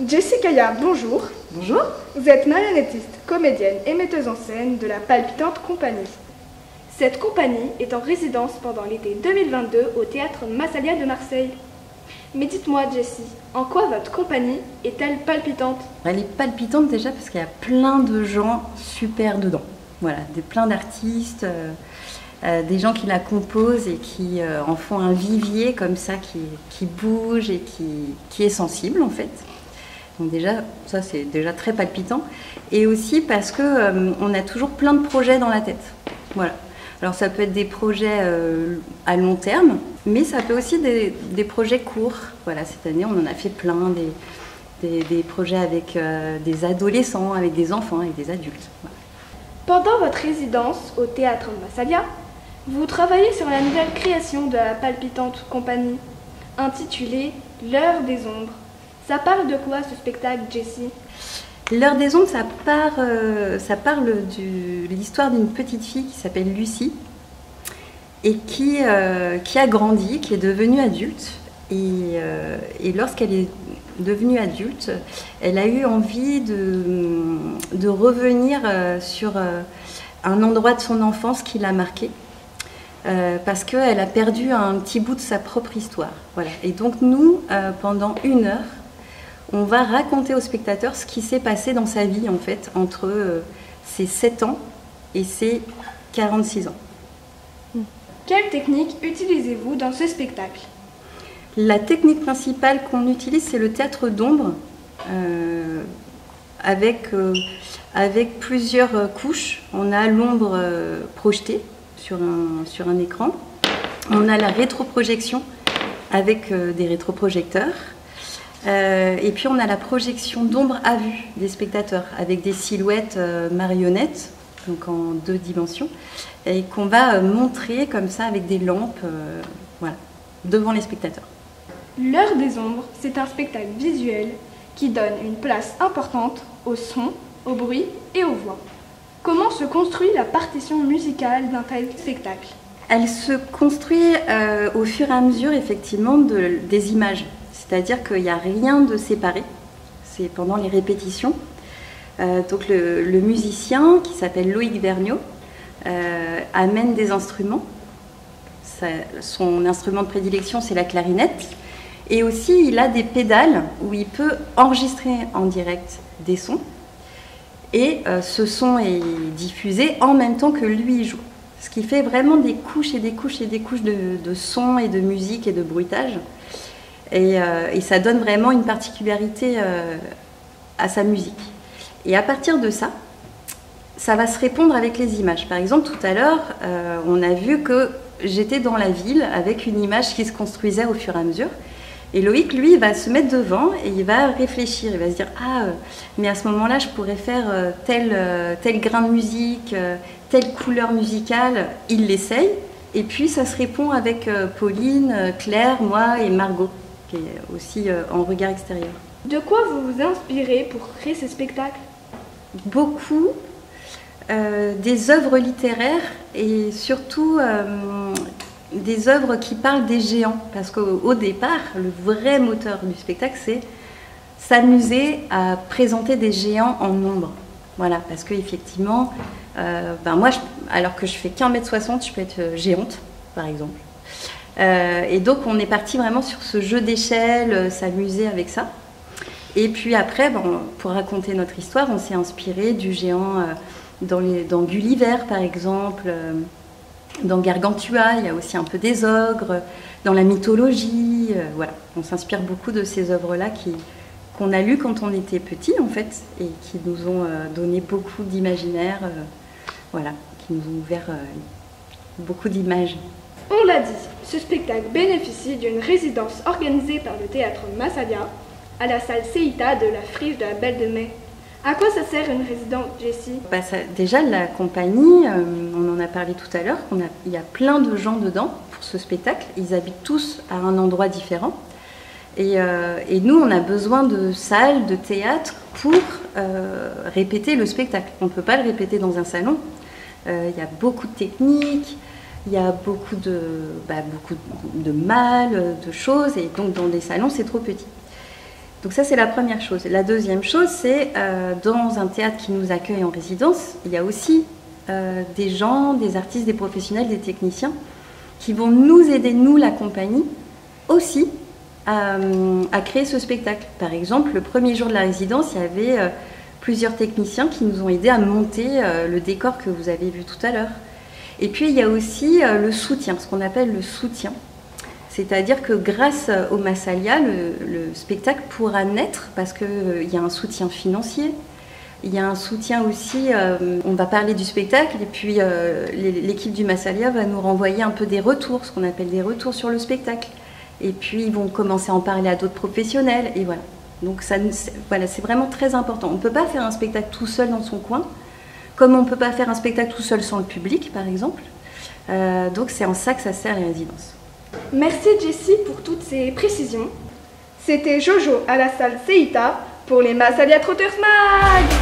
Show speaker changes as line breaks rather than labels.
Jessie Caillard, bonjour.
Bonjour.
Vous êtes marionnettiste, comédienne et metteuse en scène de la palpitante compagnie. Cette compagnie est en résidence pendant l'été 2022 au théâtre Massalia de Marseille. Mais dites-moi Jessie, en quoi votre compagnie est-elle palpitante?
Elle est palpitante déjà parce qu'il y a plein de gens super dedans. Voilà, plein d'artistes, des gens qui la composent et qui en font un vivier comme ça, qui bouge et qui est sensible en fait. Donc déjà, ça c'est déjà très palpitant. Et aussi parce que on a toujours plein de projets dans la tête. Voilà. Alors ça peut être des projets à long terme, mais ça peut aussi des projets courts. Voilà, cette année on en a fait plein, des projets avec des adolescents, avec des enfants, avec des adultes. Voilà.
Pendant votre résidence au théâtre Massalia, vous travaillez sur la nouvelle création de la palpitante compagnie, intitulée L'heure des ombres. Ça parle de quoi ce spectacle, Jessie?
L'heure des ombres, ça parle de l'histoire d'une petite fille qui s'appelle Lucie et qui a grandi, qui est devenue adulte. Et lorsqu'elle est devenue adulte, elle a eu envie de revenir sur un endroit de son enfance qui l'a marquée. Parce qu'elle a perdu un petit bout de sa propre histoire. Voilà. Et donc nous, pendant 1 heure, on va raconter au spectateur ce qui s'est passé dans sa vie en fait entre ses 7 ans et ses 46 ans.
Quelle technique utilisez-vous dans ce spectacle?
La technique principale qu'on utilise, c'est le théâtre d'ombre avec plusieurs couches. On a l'ombre projetée sur un écran. On a la rétroprojection avec des rétroprojecteurs. Et puis on a la projection d'ombre à vue des spectateurs avec des silhouettes marionnettes, donc en 2 dimensions, et qu'on va montrer comme ça avec des lampes voilà, devant les spectateurs.
L'heure des ombres, c'est un spectacle visuel qui donne une place importante au son, au bruit et aux voix. Comment se construit la partition musicale d'un tel spectacle?
Elle se construit au fur et à mesure effectivement des images. C'est-à-dire qu'il n'y a rien de séparé, c'est pendant les répétitions. Donc le musicien, qui s'appelle Loïc Vergniaud, amène des instruments. Son instrument de prédilection, c'est la clarinette. Et aussi, il a des pédales où il peut enregistrer en direct des sons. Et ce son est diffusé en même temps que lui joue. Ce qui fait vraiment des couches et des couches et des couches de sons et de musique et de bruitage. Et ça donne vraiment une particularité à sa musique. Et à partir de ça, ça va se répondre avec les images. Par exemple, tout à l'heure, on a vu que j'étais dans la ville avec une image qui se construisait au fur et à mesure. Et Loïc, lui, va se mettre devant et il va réfléchir. Il va se dire « Ah, mais à ce moment-là, je pourrais faire tel grain de musique, telle couleur musicale. » Il l'essaye. Et puis, ça se répond avec Pauline, Claire, moi et Margot, qui est aussi en regard extérieur.
De quoi vous vous inspirez pour créer ce spectacle?
Beaucoup des œuvres littéraires et surtout des œuvres qui parlent des géants. Parce qu'au départ, le vrai moteur du spectacle, c'est s'amuser à présenter des géants en nombre. Voilà, parce qu'effectivement, moi, alors que je fais qu'1,60 m, je peux être géante, par exemple. Et donc on est parti vraiment sur ce jeu d'échelle, s'amuser avec ça. Et puis après, pour raconter notre histoire, on s'est inspiré du géant dans Gulliver par exemple, dans Gargantua, il y a aussi un peu des ogres, dans la mythologie, voilà. On s'inspire beaucoup de ces œuvres-là qu'on a lues quand on était petit en fait, et qui nous ont donné beaucoup d'imaginaire, voilà, qui nous ont ouvert beaucoup d'images.
On l'a dit, ce spectacle bénéficie d'une résidence organisée par le théâtre Massalia à la salle Ceita de la Friche de la Belle de Mai. À quoi ça sert une résidence, Jessie?
Déjà, la compagnie, on en a parlé tout à l'heure, il y a plein de gens dedans pour ce spectacle. Ils habitent tous à un endroit différent. Et nous, on a besoin de salles, de théâtre pour répéter le spectacle. On ne peut pas le répéter dans un salon. Il y a beaucoup de techniques. Il y a beaucoup de mal, de choses, et donc dans des salons, c'est trop petit. Donc ça, c'est la première chose. La deuxième chose, c'est dans un théâtre qui nous accueille en résidence, il y a aussi des gens, des artistes, des professionnels, des techniciens qui vont nous aider, nous, la compagnie, aussi à créer ce spectacle. Par exemple, le premier jour de la résidence, il y avait plusieurs techniciens qui nous ont aidés à monter le décor que vous avez vu tout à l'heure. Et puis, il y a aussi le soutien, ce qu'on appelle le soutien. C'est-à-dire que grâce au Massalia, le spectacle pourra naître parce qu'il y a un soutien financier. Il y a un soutien aussi, on va parler du spectacle et puis l'équipe du Massalia va nous renvoyer un peu des retours, ce qu'on appelle des retours sur le spectacle. Et puis ils vont commencer à en parler à d'autres professionnels et voilà. Donc voilà, c'est vraiment très important. On ne peut pas faire un spectacle tout seul dans son coin, comme on ne peut pas faire un spectacle tout seul sans le public par exemple. Donc c'est en ça que ça sert les résidences.
Merci Jessie pour toutes ces précisions. C'était Jojo à la salle Seita pour les Massalia Trotters Mag.